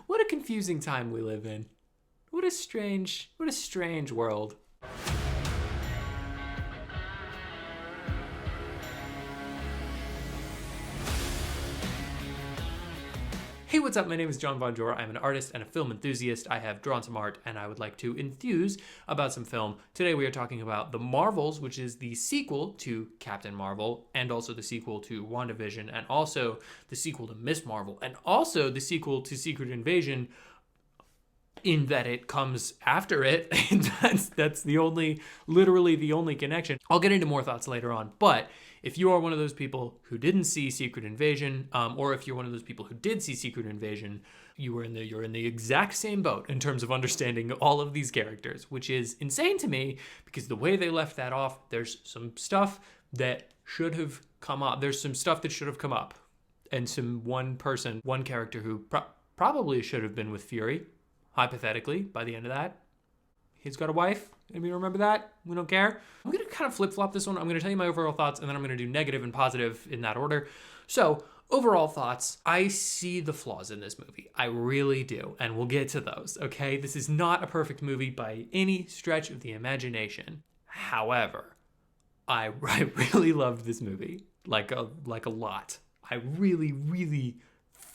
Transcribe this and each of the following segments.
What a confusing time we live in. What a strange world. Hey, what's up? My name is John Bonjora. I'm an artist and a film enthusiast. I have drawn some art and I would like to enthuse about some film. Today we are talking about The Marvels, which is the sequel to Captain Marvel, and also the sequel to WandaVision, and also the sequel to Miss Marvel, and also the sequel to Secret Invasion, in that it comes after it. that's literally the only connection. I'll get into more thoughts later on, but if you are one of those people who didn't see Secret Invasion, or if you're one of those people who did see Secret Invasion, you're in the exact same boat in terms of understanding all of these characters, which is insane to me because the way they left that off, there's some stuff that should have come up. There's some stuff that should have come up, and one character who probably should have been with Fury, hypothetically, by the end of that. He's got a wife. Anybody remember that? We don't care. I'm going to kind of flip-flop this one. I'm going to tell you my overall thoughts, and then I'm going to do negative and positive in that order. So, overall thoughts. I see the flaws in this movie. I really do, and we'll get to those, okay? This is not a perfect movie by any stretch of the imagination. However, I really loved this movie, like a lot. I really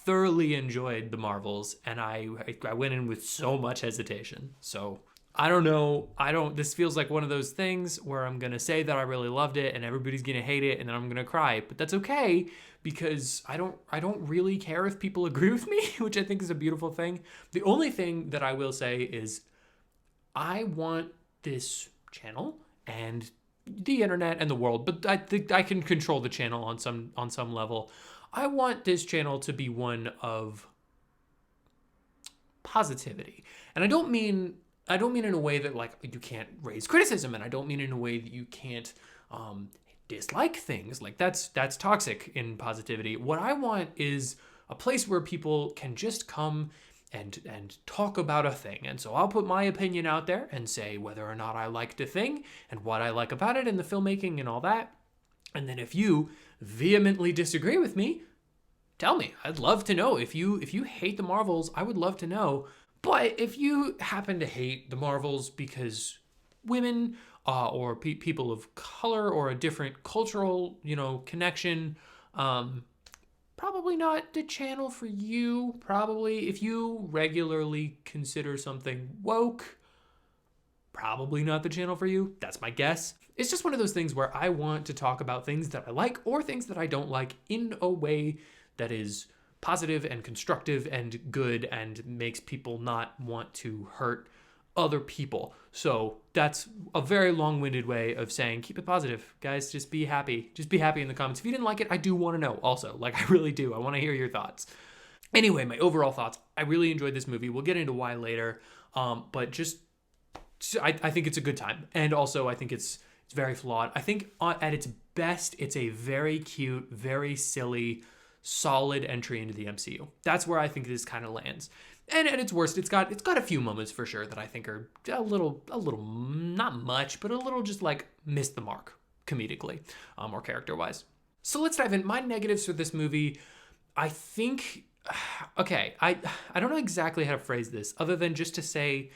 thoroughly enjoyed The Marvels, and I went in with so much hesitation. So I don't know. This feels like one of those things where I'm going to say that I really loved it and everybody's going to hate it and then I'm going to cry, but that's okay because I don't really care if people agree with me, which I think is a beautiful thing. The only thing that I will say is I want this channel and the internet and the world, but I think I can control the channel on some level. I want this channel to be one of positivity. And I don't mean in a way that like you can't raise criticism, and I don't mean in a way that you can't dislike things. Like that's toxic in positivity. What I want is a place where people can just come and talk about a thing. And so I'll put my opinion out there and say whether or not I liked a thing and what I like about it and the filmmaking and all that. And then if you vehemently disagree with me, tell me. I'd love to know. If you hate the Marvels, I would love to know. But if you happen to hate the Marvels because women or people of color or a different cultural, connection, probably not the channel for you. Probably if you regularly consider something woke, probably not the channel for you. That's my guess. It's just one of those things where I want to talk about things that I like or things that I don't like in a way that is positive and constructive and good and makes people not want to hurt other people. So that's a very long-winded way of saying keep it positive, guys. Just be happy. Just be happy in the comments. If you didn't like it, I do want to know also. Like, I really do. I want to hear your thoughts. Anyway, my overall thoughts. I really enjoyed this movie. We'll get into why later. But just I think it's a good time. And also I think it's very flawed. I think at its best, it's a very cute, very silly, solid entry into the MCU. That's where I think this kind of lands. And at its worst, it's got a few moments for sure that I think are a little not much, but a little just like missed the mark comedically, or character-wise. So let's dive in. My negatives for this movie, I think, okay, I don't know exactly how to phrase this other than just to say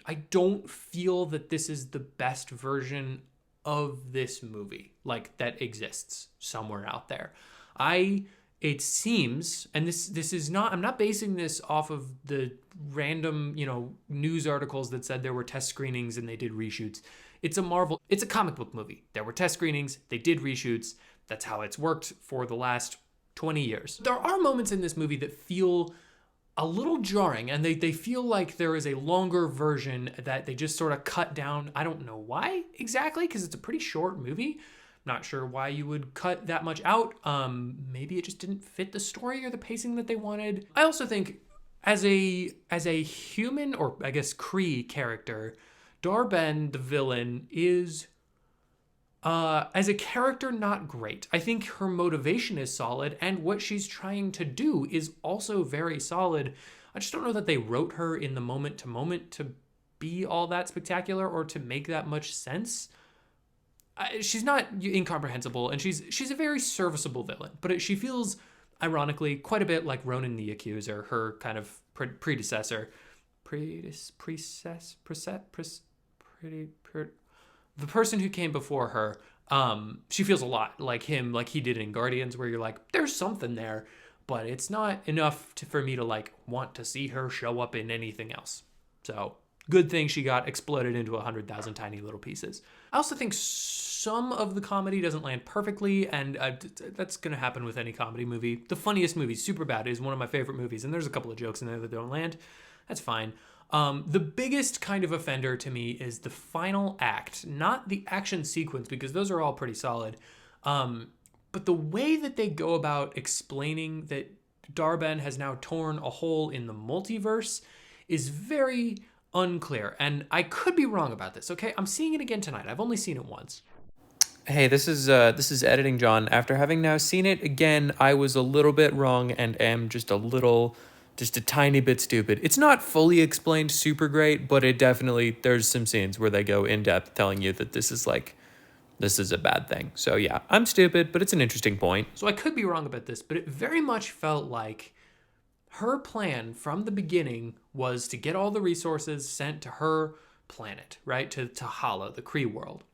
I don't feel that this is the best version of this movie, like that exists somewhere out there. It seems, and this is not, I'm not basing this off of the random, news articles that said there were test screenings and they did reshoots. It's a comic book movie. There were test screenings, they did reshoots. That's how it's worked for the last 20 years. There are moments in this movie that feel a little jarring, and they feel like there is a longer version that they just sort of cut down. I don't know why exactly, because it's a pretty short movie. Not sure why you would cut that much out. Maybe it just didn't fit the story or the pacing that they wanted. I also think as a human, or I guess Kree character, Dar-Benn, the villain, is as a character not great. I think her motivation is solid, and what she's trying to do is also very solid. I just don't know that they wrote her in the moment to be all that spectacular or to make that much sense. She's not incomprehensible, and she's a very serviceable villain, but she feels ironically, quite a bit like Ronan the Accuser, her kind of predecessor. The person who came before her, she feels a lot like him, like he did in Guardians, where you're like, there's something there, but it's not enough for me to like want to see her show up in anything else. So good thing she got exploded into 100,000 tiny little pieces. I also think some of the comedy doesn't land perfectly, and that's going to happen with any comedy movie. The funniest movie, Superbad, is one of my favorite movies, and there's a couple of jokes in there that don't land. That's fine. The biggest kind of offender to me is the final act, not the action sequence, because those are all pretty solid. But the way that they go about explaining that Dar-Benn has now torn a hole in the multiverse is very unclear. And I could be wrong about this, okay? I'm seeing it again tonight. I've only seen it once. Hey, this is Editing John. After having now seen it again, I was a little bit wrong and am just a tiny bit stupid. It's not fully explained super great, but it definitely, there's some scenes where they go in depth telling you that this is a bad thing. So yeah, I'm stupid, but it's an interesting point. So I could be wrong about this, but it very much felt like her plan from the beginning was to get all the resources sent to her planet, right? To Hala, the Kree world.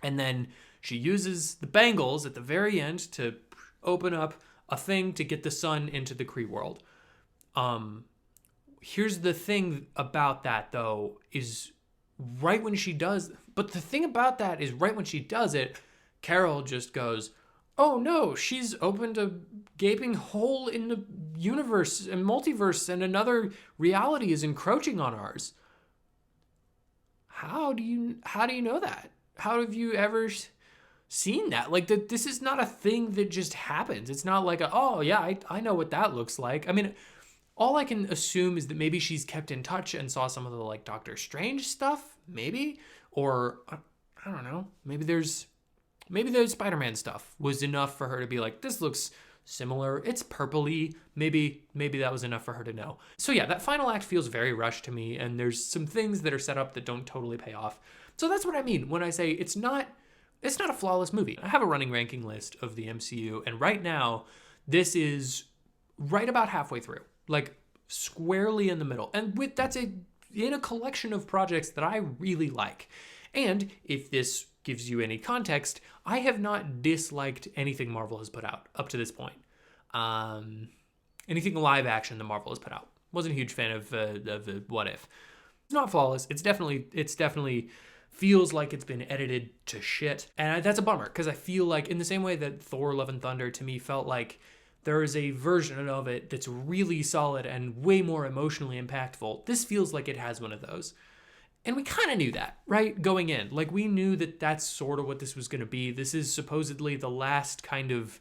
And then she uses the bangles at the very end to open up a thing to get the sun into the Kree world. Here's the thing about that, though, is right when she does, but the thing about that is right when she does it, Carol just goes, oh no, she's opened a gaping hole in the universe and multiverse, and another reality is encroaching on ours. How do you know that? How have you ever seen that? Like, this is not a thing that just happens. It's not like, oh yeah, I know what that looks like. I mean, all I can assume is that maybe she's kept in touch and saw some of the like Doctor Strange stuff, maybe, or I don't know. Maybe the Spider-Man stuff was enough for her to be like, this looks similar. It's purpley. Maybe that was enough for her to know. So yeah, that final act feels very rushed to me, and there's some things that are set up that don't totally pay off. So that's what I mean when I say it's not a flawless movie. I have a running ranking list of the MCU, and right now, this is right about halfway through. Like squarely in the middle. And that's in a collection of projects that I really like. And if this gives you any context, I have not disliked anything Marvel has put out up to this point. Anything live action that Marvel has put out. Wasn't a huge fan of the What If. It's not flawless. It's definitely feels like it's been edited to shit. And that's a bummer, because I feel like in the same way that Thor Love and Thunder to me felt like there is a version of it that's really solid and way more emotionally impactful. This feels like it has one of those. And we kind of knew that, right? Going in. Like, we knew that that's sort of what this was going to be. This is supposedly the last kind of,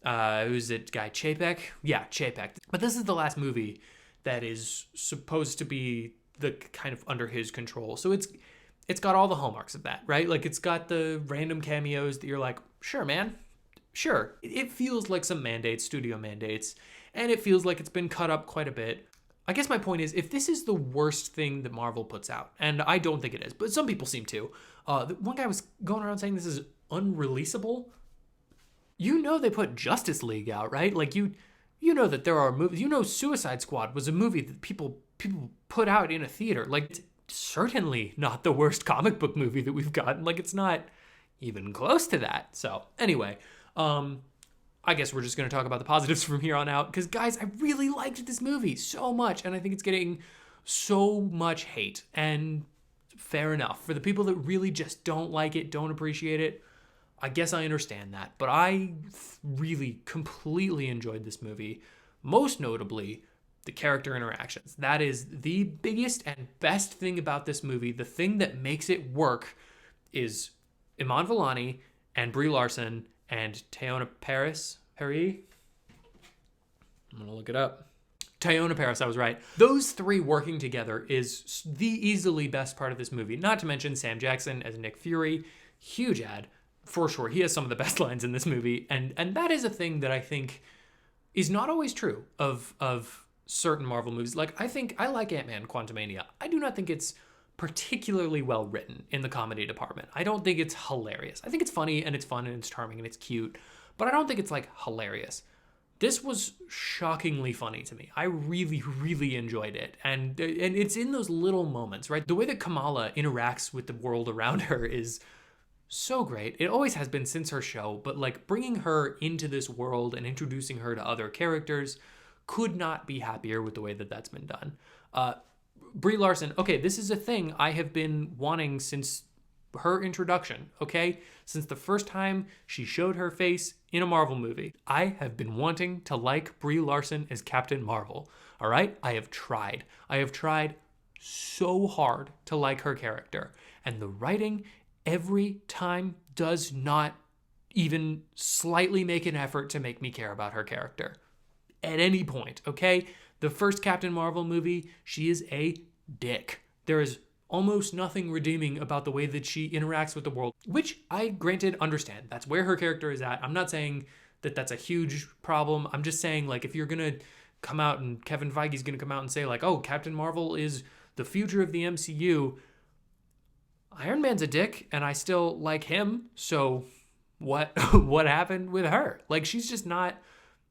who's it, guy, Chapek? Yeah, Chapek. But this is the last movie that is supposed to be the kind of under his control. So it's got all the hallmarks of that, right? Like, it's got the random cameos that you're like, sure, man. Sure, it feels like some mandates, studio mandates, and it feels like it's been cut up quite a bit. I guess my point is, if this is the worst thing that Marvel puts out, and I don't think it is, but some people seem to, one guy was going around saying this is unreleasable. You know they put Justice League out, right? Like, you know that there are movies. You know Suicide Squad was a movie that people put out in a theater. Like, it's certainly not the worst comic book movie that we've gotten. Like, it's not even close to that. So, anyway, I guess we're just going to talk about the positives from here on out, because guys, I really liked this movie so much, and I think it's getting so much hate, and fair enough. For the people that really just don't like it, don't appreciate it, I guess I understand that, but I really completely enjoyed this movie, most notably the character interactions. That is the biggest and best thing about this movie. The thing that makes it work is Iman Vellani and Brie Larson and Teyonah Parris. I'm going to look it up. Teyonah Parris, I was right. Those three working together is the easily best part of this movie. Not to mention Sam Jackson as Nick Fury. Huge ad, for sure. He has some of the best lines in this movie. And that is a thing that I think is not always true of certain Marvel movies. Like, I like Ant-Man Quantumania. I do not think it's particularly well written in the comedy department. I don't think it's hilarious. I think it's funny and it's fun and it's charming and it's cute, but I don't think it's like hilarious. This was shockingly funny to me. I really, really enjoyed it. And it's in those little moments, right? The way that Kamala interacts with the world around her is so great. It always has been since her show, but like bringing her into this world and introducing her to other characters, could not be happier with the way that that's been done. Brie Larson, okay, this is a thing I have been wanting since her introduction, okay? Since the first time she showed her face in a Marvel movie, I have been wanting to like Brie Larson as Captain Marvel, all right? I have tried so hard to like her character, and the writing every time does not even slightly make an effort to make me care about her character at any point, okay? The first Captain Marvel movie, she is a dick. There is almost nothing redeeming about the way that she interacts with the world, which I granted understand. That's where her character is at. I'm not saying that that's a huge problem. I'm just saying, like, if you're gonna come out and Kevin Feige's gonna come out and say, like, oh, Captain Marvel is the future of the MCU, Iron Man's a dick and I still like him, so what what happened with her? Like, she's just not,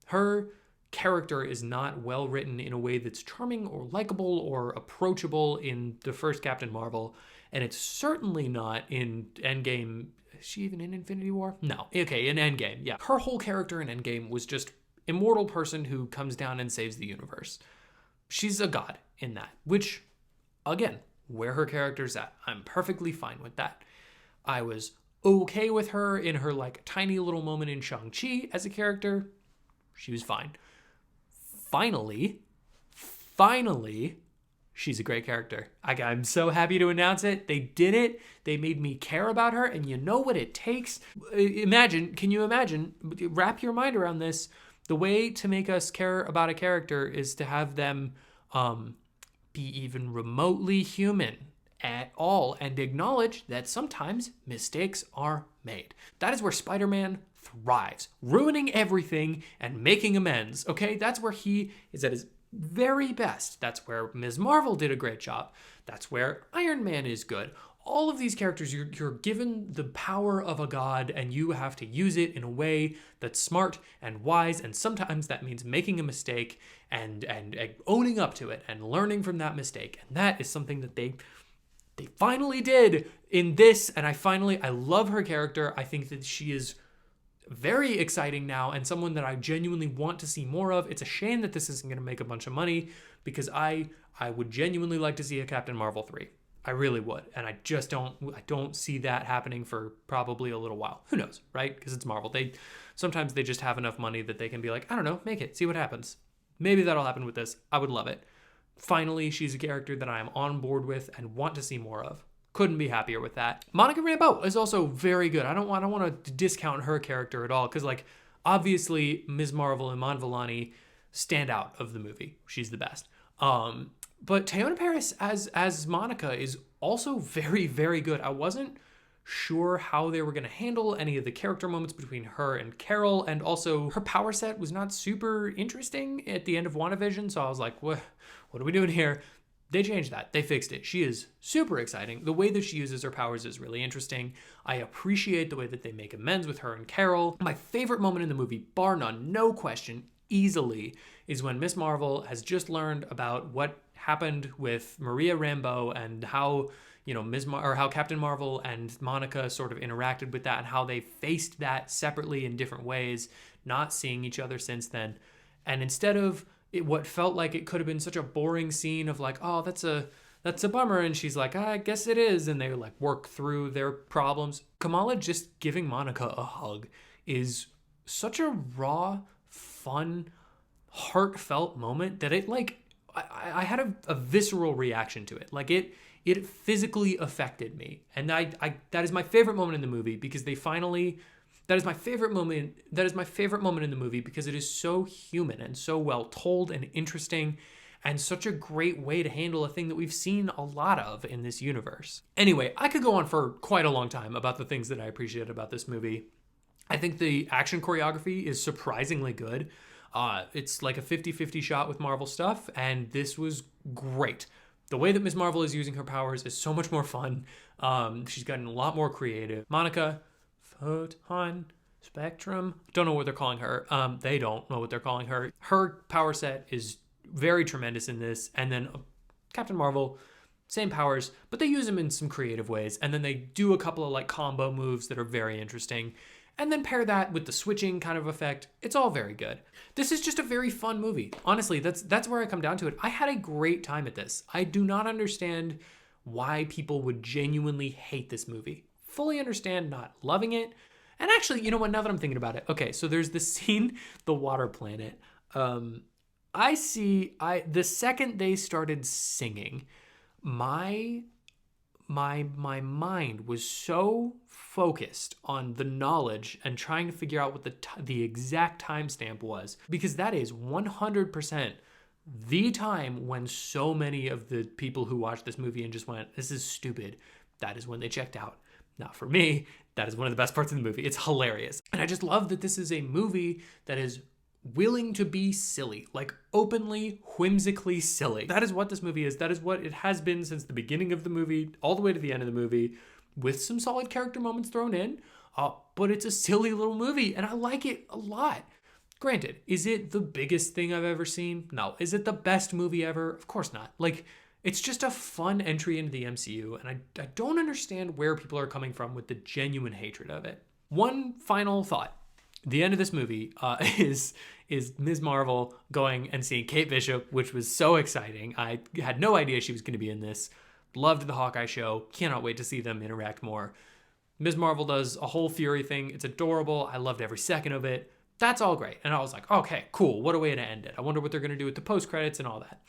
her character is not well written in a way that's charming or likable or approachable in the first Captain Marvel, and it's certainly not in Endgame. Is she even in Infinity War? No. Okay, in Endgame, yeah. Her whole character in Endgame was just immortal person who comes down and saves the universe. She's a god in that, which, again, where her character's at, I'm perfectly fine with that. I was okay with her in her like tiny little moment in Shang-Chi as a character. She was fine. Finally, she's a great character. I'm so happy to announce it. They did it. They made me care about her, and you know what it takes? Can you imagine, wrap your mind around this, the way to make us care about a character is to have them be even remotely human at all and acknowledge that sometimes mistakes are made. That is where Spider-Man thrives, ruining everything and making amends, okay? That's where he is at his very best. That's where Ms. Marvel did a great job. That's where Iron Man is good. All of these characters, you're given the power of a god and you have to use it in a way that's smart and wise, and sometimes that means making a mistake and owning up to it and learning from that mistake. And that is something that they finally did in this, and I love her character. I think that she is very exciting now and someone that I genuinely want to see more of. It's a shame that this isn't going to make a bunch of money, because I would genuinely like to see a Captain Marvel 3. I really would. And I don't see that happening for probably a little while. Who knows, right? Because it's Marvel. Sometimes they just have enough money that they can be like, I don't know, make it, see what happens. Maybe that'll happen with this. I would love it. Finally, she's a character that I am on board with and want to see more of. Couldn't be happier with that. Monica Rambeau is also very good. I don't want to discount her character at all, because like obviously Ms. Marvel and Iman Vellani stand out of the movie. She's the best. But Teyonah Parris as Monica is also very, very good. I wasn't sure how they were going to handle any of the character moments between her and Carol, and also her power set was not super interesting at the end of WandaVision, so I was like, what are we doing here? They changed that. They fixed it. She is super exciting. The way that she uses her powers is really interesting. I appreciate the way that they make amends with her and Carol. My favorite moment in the movie, bar none, no question, easily, is when Ms. Marvel has just learned about what happened with Maria Rambeau and how, how Captain Marvel and Monica sort of interacted with that and how they faced that separately in different ways, not seeing each other since then. And instead of what felt like it could have been such a boring scene of like, oh, that's a bummer, and she's like, I guess it is, and they like work through their problems. Kamala just giving Monica a hug is such a raw, fun, heartfelt moment that it like I had a visceral reaction to it. Like it physically affected me, and I that is my favorite moment in the movie, because that is my favorite moment in the movie because it is so human and so well told and interesting, and such a great way to handle a thing that we've seen a lot of in this universe. Anyway, I could go on for quite a long time about the things that I appreciate about this movie. I think the action choreography is surprisingly good. It's like a 50-50 shot with Marvel stuff, and this was great. The way that Ms. Marvel is using her powers is so much more fun. She's gotten a lot more creative. Monica, Photon, Spectrum. Don't know what they're calling her. They don't know what they're calling her. Her power set is very tremendous in this. And then Captain Marvel, same powers, but they use them in some creative ways. And then they do a couple of like combo moves that are very interesting. And then pair that with the switching kind of effect. It's all very good. This is just a very fun movie. Honestly, that's where I come down to it. I had a great time at this. I do not understand why people would genuinely hate this movie. Fully understand not loving it. And actually, you know what, now that I'm thinking about it, okay, so there's this scene, the water planet. The second they started singing, my mind was so focused on the knowledge and trying to figure out what the exact timestamp was, because that is 100% the time when so many of the people who watched this movie and just went, this is stupid, that is when they checked out. Now, for me, that is one of the best parts of the movie. It's hilarious. And I just love that this is a movie that is willing to be silly, like openly, whimsically silly. That is what this movie is. That is what it has been since the beginning of the movie, all the way to the end of the movie, with some solid character moments thrown in. But it's a silly little movie, and I like it a lot. Granted, is it the biggest thing I've ever seen? No. Is it the best movie ever? Of course not. Like, it's just a fun entry into the MCU, and I don't understand where people are coming from with the genuine hatred of it. One final thought. The end of this movie is Ms. Marvel going and seeing Kate Bishop, which was so exciting. I had no idea she was going to be in this. Loved the Hawkeye show. Cannot wait to see them interact more. Ms. Marvel does a whole Fury thing. It's adorable. I loved every second of it. That's all great. And I was like, okay, cool. What a way to end it. I wonder what they're going to do with the post-credits and all that.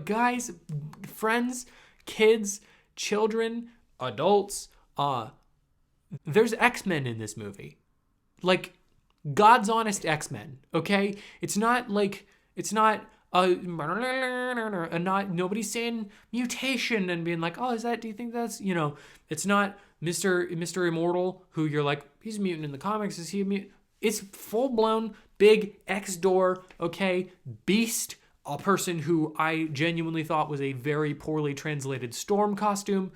Guys, friends, kids, children, adults, there's X-Men in this movie. Like, God's honest X-Men, okay? It's not nobody's saying mutation and being like, oh, do you think that's, it's not Mr. Immortal, who you're like, he's a mutant in the comics, is he a mutant? It's full-blown big X-Door, okay? Beast, a person who I genuinely thought was a very poorly translated Storm costume.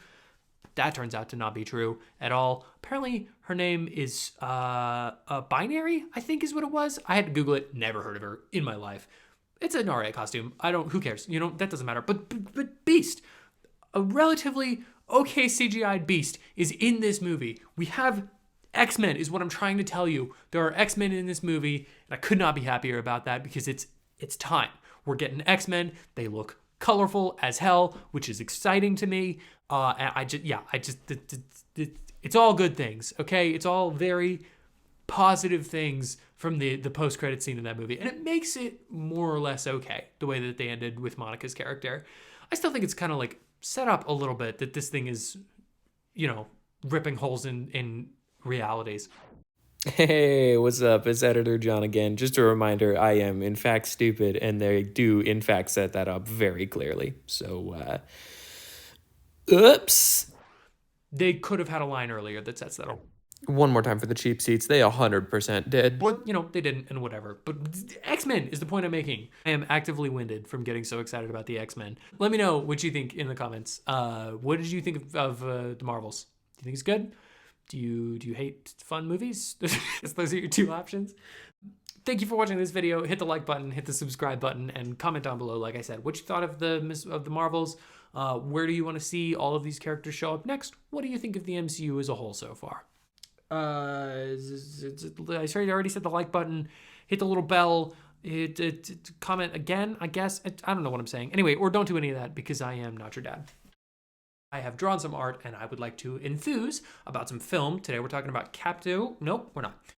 That turns out to not be true at all. Apparently, her name is Binary, I think is what it was. I had to Google it. Never heard of her in my life. It's an alright costume. Who cares? That doesn't matter. But Beast, a relatively okay CGI'd Beast, is in this movie. We have X-Men, is what I'm trying to tell you. There are X-Men in this movie, and I could not be happier about that because it's time. We're getting X-Men. They look colorful as hell, which is exciting to me. It's all good things, okay? It's all very positive things from the post-credit scene in that movie. And it makes it more or less okay, the way that they ended with Monica's character. I still think it's kind of like set up a little bit that this thing is, ripping holes in realities. Hey, what's up? It's Editor John again. Just a reminder, I am in fact stupid, and they do in fact set that up very clearly. So, oops. They could have had a line earlier that sets that up. One more time for the cheap seats. They 100% did. But, they didn't, and whatever. But X-Men is the point I'm making. I am actively winded from getting so excited about the X-Men. Let me know what you think in the comments. What did you think of the Marvels? Do you think it's good? Do you hate fun movies? Those are your two options. Thank you for watching this video. Hit the like button, hit the subscribe button, and comment down below, like I said, what you thought of the Marvels. Where do you want to see all of these characters show up next? What do you think of the MCU as a whole so far? I already said the like button. Hit the little bell. Comment again, I guess. I don't know what I'm saying. Anyway, or don't do any of that because I am not your dad. I have drawn some art and I would like to enthuse about some film. Today we're talking about Nope, we're not.